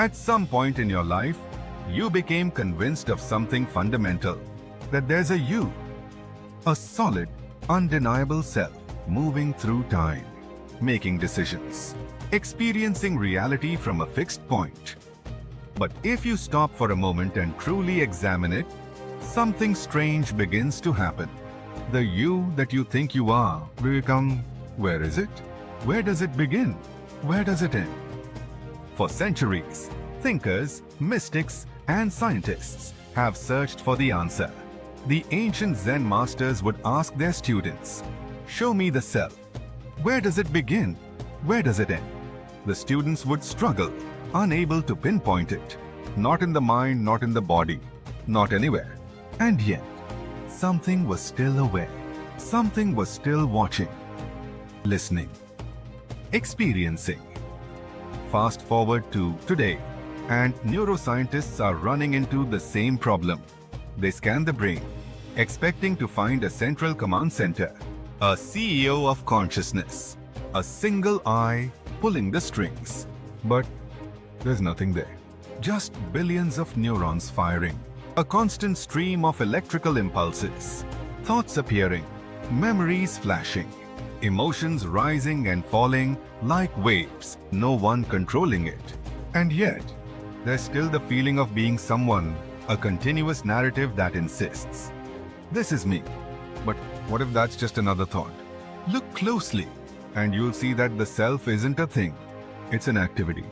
At some point in your life, you became convinced of something fundamental, that there's a you, a solid, undeniable self moving through time, making decisions, experiencing reality from a fixed point. But if you stop for a moment and truly examine it, something strange begins to happen. The you that you think you are will become, where is it? Where does it begin? Where does it end? For centuries, thinkers, mystics, and scientists have searched for the answer. The ancient Zen masters would ask their students, "Show me the self. Where does it begin? Where does it end?" The students would struggle, unable to pinpoint it. Not in the mind, not in the body, not anywhere. And yet, something was still aware. Something was still watching, listening, experiencing. Fast forward to today, and neuroscientists are running into the same problem. They scan the brain, expecting to find a central command center, a CEO of consciousness, a single eye pulling the strings. But there's nothing there. Just billions of neurons firing, a constant stream of electrical impulses, thoughts appearing, memories flashing, emotions rising and falling like waves, no one controlling it. And yet, there's still the feeling of being someone, a continuous narrative that insists, "This is me." But what if that's just another thought? Look closely, and you'll see that the self isn't a thing. It's an activity,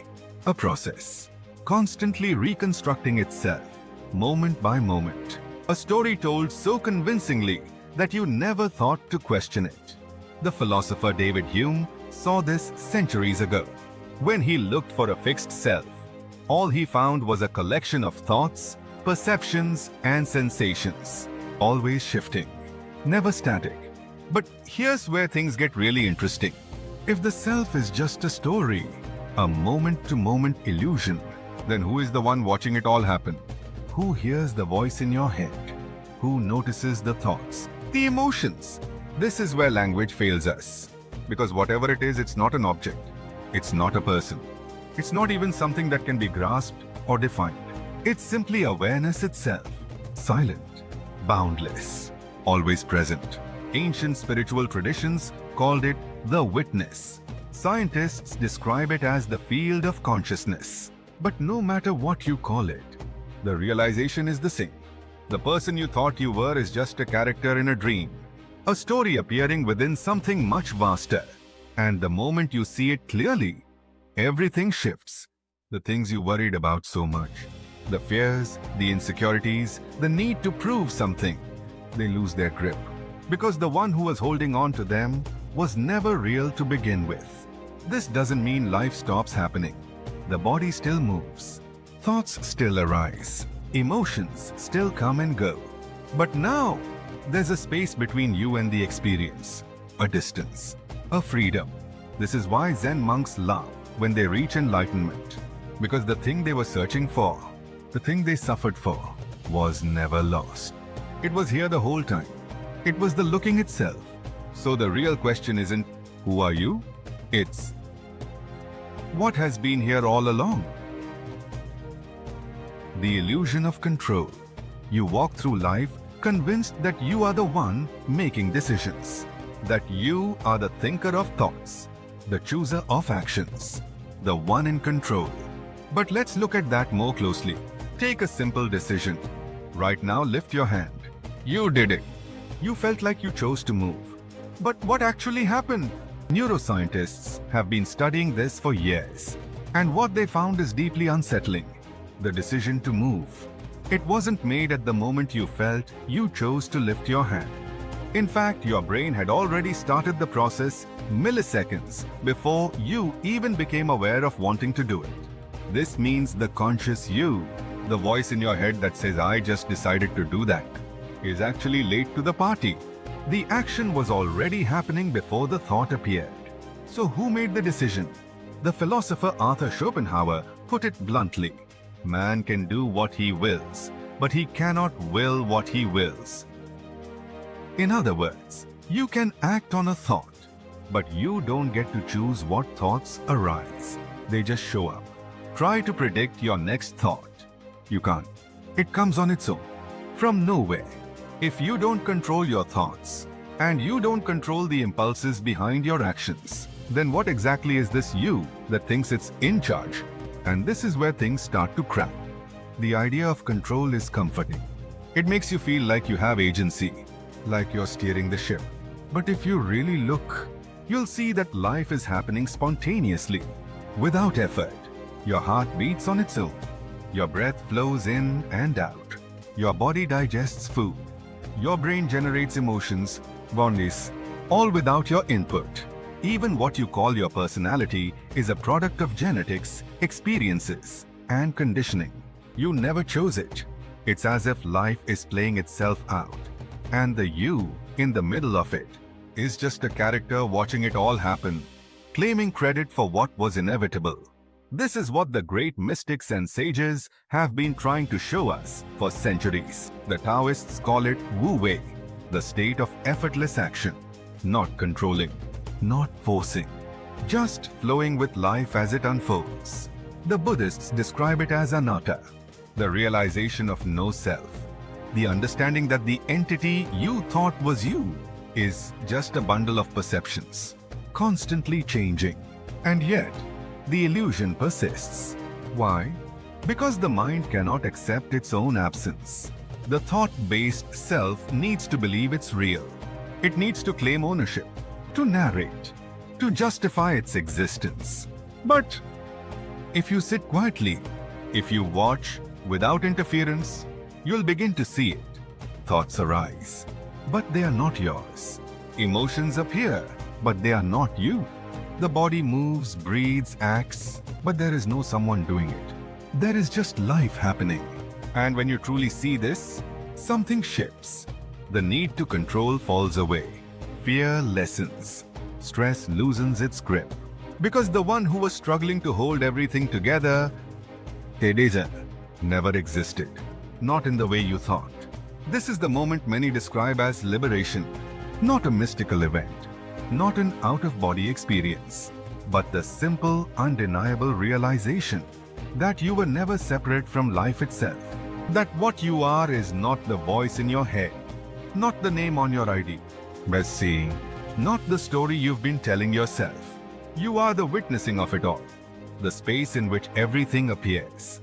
a process, constantly reconstructing itself, moment by moment. A story told so convincingly that you never thought to question it. The philosopher David Hume saw this centuries ago. When he looked for a fixed self, all he found was a collection of thoughts, perceptions, and sensations, always shifting, never static. But here's where things get really interesting. If the self is just a story, a moment-to-moment illusion, then who is the one watching it all happen? Who hears the voice in your head? Who notices the thoughts, the emotions? This is where language fails us. Because whatever it is, it's not an object. It's not a person. It's not even something that can be grasped or defined. It's simply awareness itself. Silent, boundless, always present. Ancient spiritual traditions called it the witness. Scientists describe it as the field of consciousness. But no matter what you call it, the realization is the same. The person you thought you were is just a character in a dream, a story appearing within something much vaster. And the moment you see it clearly, everything shifts. The things you worried about so much, the fears, the insecurities, the need to prove something, they lose their grip. Because the one who was holding on to them was never real to begin with. This doesn't mean life stops happening. The body still moves. Thoughts still arise. Emotions still come and go. But now, there's a space between you and the experience. A distance. A freedom. This is why Zen monks laugh when they reach enlightenment. Because the thing they were searching for, the thing they suffered for, was never lost. It was here the whole time. It was the looking itself. So the real question isn't, who are you? It's, what has been here all along? The illusion of control. You walk through life convinced that you are the one making decisions, that you are the thinker of thoughts, the chooser of actions, the one in control. But let's look at that more closely. Take a simple decision. Right now, lift your hand. You did it. You felt like you chose to move. But what actually happened? Neuroscientists have been studying this for years, and what they found is deeply unsettling. The decision to move. It wasn't made at the moment you felt you chose to lift your hand. In fact, your brain had already started the process milliseconds before you even became aware of wanting to do it. This means the conscious you, the voice in your head that says, "I just decided to do that," is actually late to the party. The action was already happening before the thought appeared. So who made the decision? The philosopher Arthur Schopenhauer put it bluntly. Man can do what he wills, but he cannot will what he wills. In other words, you can act on a thought, but you don't get to choose what thoughts arise. They just show up. Try to predict your next thought. You can't. It comes on its own, from nowhere. If you don't control your thoughts, and you don't control the impulses behind your actions, then what exactly is this you that thinks it's in charge? And this is where things start to crack. The idea of control is comforting. It makes you feel like you have agency, like you're steering the ship. But if you really look, you'll see that life is happening spontaneously, without effort. Your heart beats on its own. Your breath flows in and out. Your body digests food. Your brain generates emotions, bodies, all without your input. Even what you call your personality is a product of genetics, experiences, and conditioning. You never chose it. It's as if life is playing itself out, and the you in the middle of it is just a character watching it all happen, claiming credit for what was inevitable. This is what the great mystics and sages have been trying to show us for centuries. The Taoists call it Wu Wei, the state of effortless action, not controlling, not forcing, just flowing with life as it unfolds. The Buddhists describe it as anatta, the realization of no self, the understanding that the entity you thought was you is just a bundle of perceptions, constantly changing. And yet, the illusion persists. Why? Because the mind cannot accept its own absence. The thought-based self needs to believe it's real. It needs to claim ownership, to narrate, to justify its existence. But if you sit quietly, if you watch without interference, you'll begin to see it. Thoughts arise, but they are not yours. Emotions appear, but they are not you. The body moves, breathes, acts, but there is no someone doing it. There is just life happening. And when you truly see this, something shifts. The need to control falls away. Fear lessens. Stress loosens its grip. Because the one who was struggling to hold everything together, Teresa, never existed. Not in the way you thought. This is the moment many describe as liberation. Not a mystical event. Not an out-of-body experience, but the simple, undeniable realization that you were never separate from life itself. That what you are is not the voice in your head, not the name on your ID, best seeing, not the story you've been telling yourself. You are the witnessing of it all, the space in which everything appears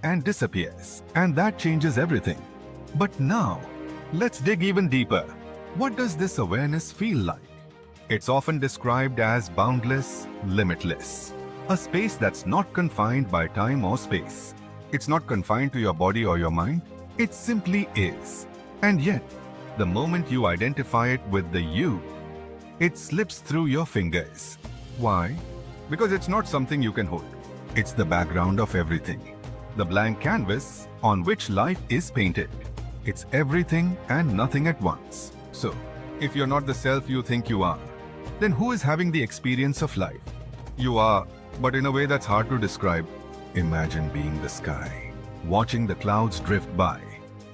and disappears, and that changes everything. But now, let's dig even deeper. What does this awareness feel like? It's often described as boundless, limitless. A space that's not confined by time or space. It's not confined to your body or your mind. It simply is. And yet, the moment you identify it with the you, it slips through your fingers. Why? Because it's not something you can hold. It's the background of everything. The blank canvas on which life is painted. It's everything and nothing at once. So, if you're not the self you think you are, then who is having the experience of life? You are, but in a way that's hard to describe. Imagine being the sky, watching the clouds drift by.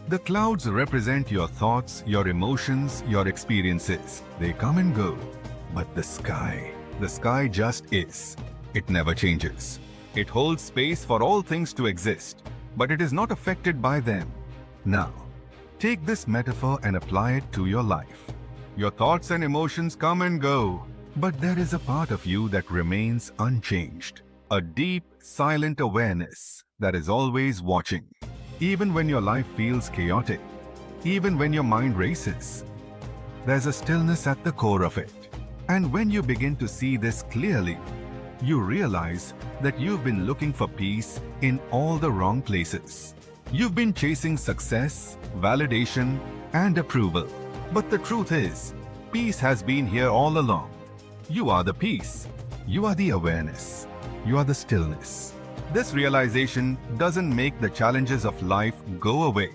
The clouds represent your thoughts, your emotions, your experiences. They come and go. But the sky just is. It never changes. It holds space for all things to exist, but it is not affected by them. Now, take this metaphor and apply it to your life. Your thoughts and emotions come and go, but there is a part of you that remains unchanged. A deep, silent awareness that is always watching. Even when your life feels chaotic, even when your mind races, there's a stillness at the core of it. And when you begin to see this clearly, you realize that you've been looking for peace in all the wrong places. You've been chasing success, validation, and approval. But the truth is, peace has been here all along. You are the peace. You are the awareness. You are the stillness. This realization doesn't make the challenges of life go away.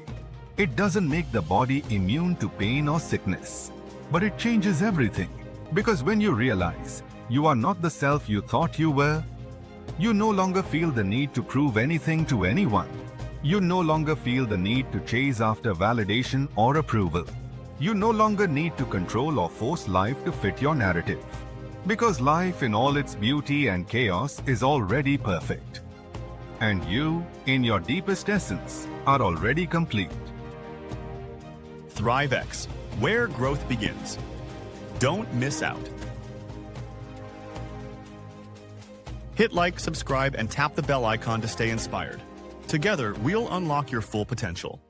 It doesn't make the body immune to pain or sickness. But it changes everything. Because when you realize you are not the self you thought you were, you no longer feel the need to prove anything to anyone. You no longer feel the need to chase after validation or approval. You no longer need to control or force life to fit your narrative. Because life in all its beauty and chaos is already perfect. And you, in your deepest essence, are already complete. ThriveX, where growth begins. Don't miss out. Hit like, subscribe, and tap the bell icon to stay inspired. Together, we'll unlock your full potential.